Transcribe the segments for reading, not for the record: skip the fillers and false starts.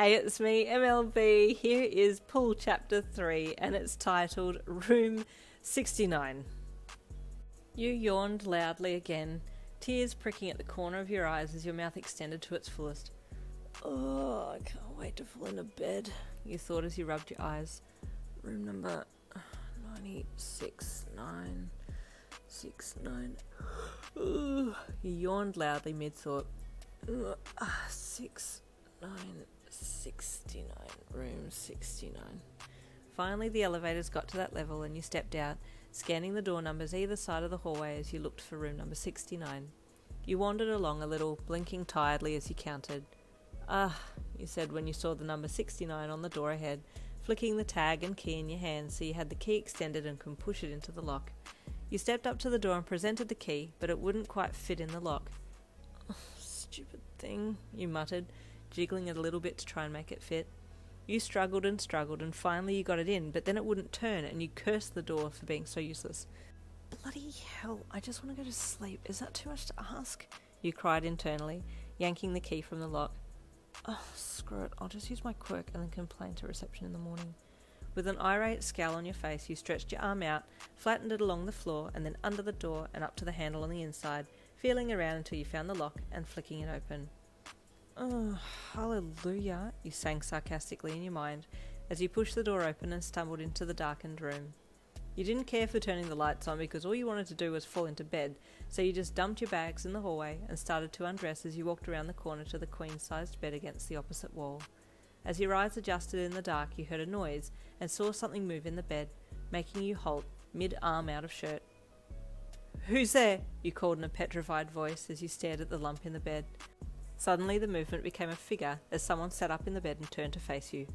Hey, it's me, MLB. Here is Pull Chapter 3, and it's titled Room 69. You yawned loudly again, tears pricking at the corner of your eyes as your mouth extended to its fullest. Oh, I can't wait to fall into bed, you thought as you rubbed your eyes. Room number 969. You yawned loudly mid-thought. 69, room 69. Finally, the elevators got to that level and you stepped out, scanning the door numbers either side of the hallway as you looked for room number 69. You wandered along a little, blinking tiredly as you counted. You said when you saw the number 69 on the door ahead, flicking the tag and key in your hand so you had the key extended and could push it into the lock. You stepped up to the door and presented the key, but it wouldn't quite fit in the lock. Stupid thing, you muttered, jiggling it a little bit to try and make it fit. You struggled and finally you got it in, but then it wouldn't turn and you cursed the door for being so useless. Bloody hell, I just want to go to sleep. Is that too much to ask? You cried internally, yanking the key from the lock. Oh, screw it, I'll just use my quirk and then complain to reception in the morning. With an irate scowl on your face, you stretched your arm out, flattened it along the floor and then under the door and up to the handle on the inside, feeling around until you found the lock and flicking it open. Oh, hallelujah, you sang sarcastically in your mind as you pushed the door open and stumbled into the darkened room. You didn't care for turning the lights on because all you wanted to do was fall into bed, so you just dumped your bags in the hallway and started to undress as you walked around the corner to the queen-sized bed against the opposite wall. As your eyes adjusted in the dark, you heard a noise and saw something move in the bed, making you halt, mid-arm out of shirt. "Who's there?" you called in a petrified voice as you stared at the lump in the bed. Suddenly the movement became a figure as someone sat up in the bed and turned to face you.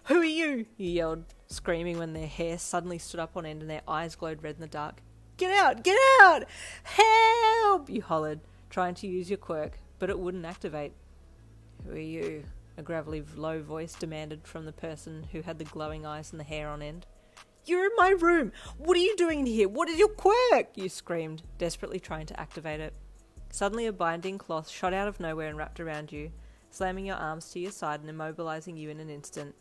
"Who are you?" you yelled, screaming when their hair suddenly stood up on end and their eyes glowed red in the dark. "Get out! Get out! Help!" you hollered, trying to use your quirk, but it wouldn't activate. "Who are you?" a gravelly low voice demanded from the person who had the glowing eyes and the hair on end. "You're in my room! What are you doing in here? What is your quirk?" you screamed, desperately trying to activate it. Suddenly a binding cloth shot out of nowhere and wrapped around you, slamming your arms to your side and immobilizing you in an instant.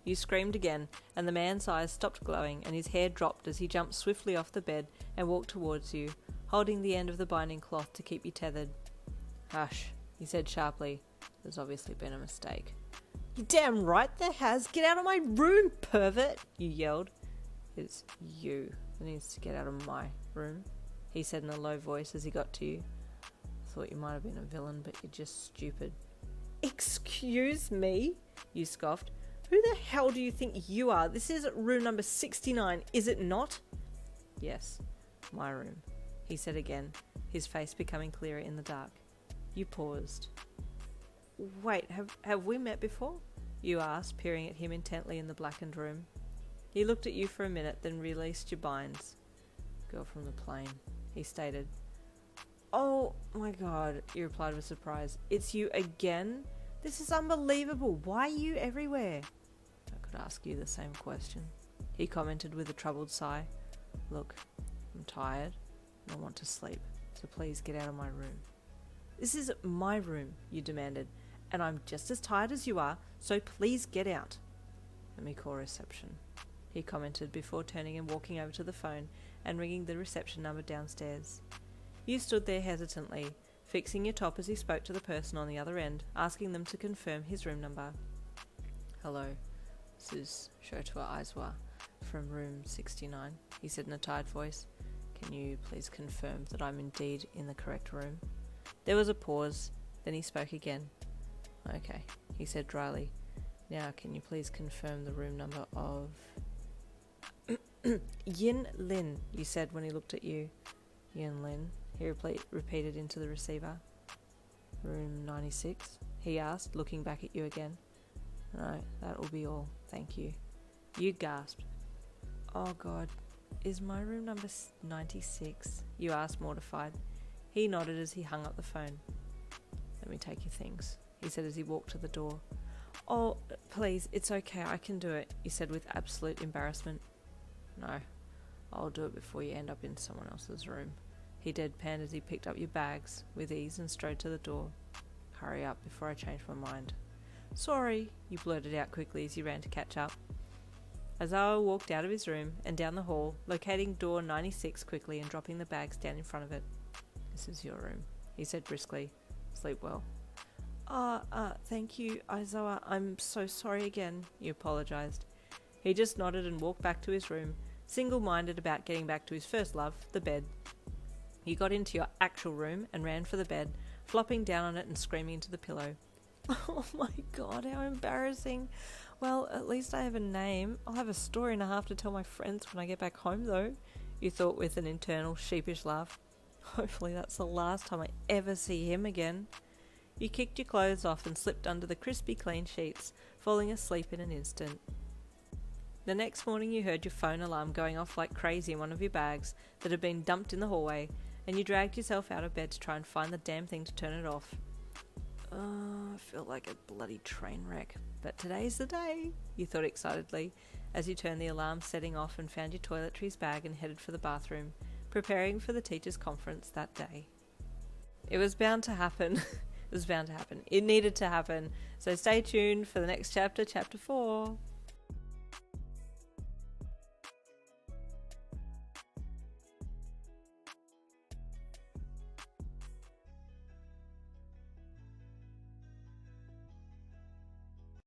You screamed again, and the man's eyes stopped glowing and his hair dropped as he jumped swiftly off the bed and walked towards you, holding the end of the binding cloth to keep you tethered. "Hush," he said sharply. "There's obviously been a mistake." "You damn right there has! Get out of my room, pervert!" you yelled. "It's you that needs to get out of my room," he said in a low voice as he got to you. "Thought you might have been a villain, but you're just stupid." "Excuse me?" you scoffed. "Who the hell do you think you are? This is room number 69, is it not?" "Yes, my room," he said again, his face becoming clearer in the dark. You paused. "Wait, have we met before?" you asked, peering at him intently in the blackened room. He looked at you for a minute, then released your binds. "Girl from the plane," he stated. "Oh my god," you replied with surprise. "It's you again? This is unbelievable. Why are you everywhere?" "I could ask you the same question," he commented with a troubled sigh. "Look, I'm tired and I want to sleep, so please get out of my room." "This is my room," you demanded, "and I'm just as tired as you are, so please get out." "Let me call reception," he commented before turning and walking over to the phone and ringing the reception number downstairs. You stood there hesitantly, fixing your top as he spoke to the person on the other end, asking them to confirm his room number. "Hello, this is Shota Aizawa from room 69, he said in a tired voice. "Can you please confirm that I'm indeed in the correct room?" There was a pause, then he spoke again. "Okay," he said dryly. "Now can you please confirm the room number of..." "Yin Lin," you said when he looked at you. "Yin Lin," he repeated into the receiver. "Room 96, he asked, looking back at you again. "No, that will be all, thank you." You gasped. "Oh god, is my room number 96? you asked, mortified. He nodded as he hung up the phone. "Let me take your things," he said as he walked to the door. "Oh, please, it's okay, I can do it," you said with absolute embarrassment. "No, I'll do it before you end up in someone else's room," he deadpanned as he picked up your bags with ease and strode to the door. "Hurry up before I change my mind." Sorry, you blurted out quickly as you ran to catch up. Aizawa walked out of his room and down the hall, locating door 96 quickly and dropping the bags down in front of it. This is your room, he said briskly. Sleep well. Thank you, Aizawa. I'm so sorry again, you apologised. He just nodded and walked back to his room, single-minded about getting back to his first love, the bed. You got into your actual room and ran for the bed, flopping down on it and screaming into the pillow. Oh my god, how embarrassing. Well, at least I have a name. I'll have a story and a half to tell my friends when I get back home, though, you thought with an internal sheepish laugh. Hopefully that's the last time I ever see him again. You kicked your clothes off and slipped under the crispy clean sheets, falling asleep in an instant. The next morning you heard your phone alarm going off like crazy in one of your bags that had been dumped in the hallway, and you dragged yourself out of bed to try and find the damn thing to turn it off. I feel like a bloody train wreck, but today's the day, you thought excitedly, as you turned the alarm setting off and found your toiletries bag and headed for the bathroom, preparing for the teachers' conference that day. It was bound to happen. It was bound to happen. It needed to happen. So stay tuned for the next chapter, chapter 4.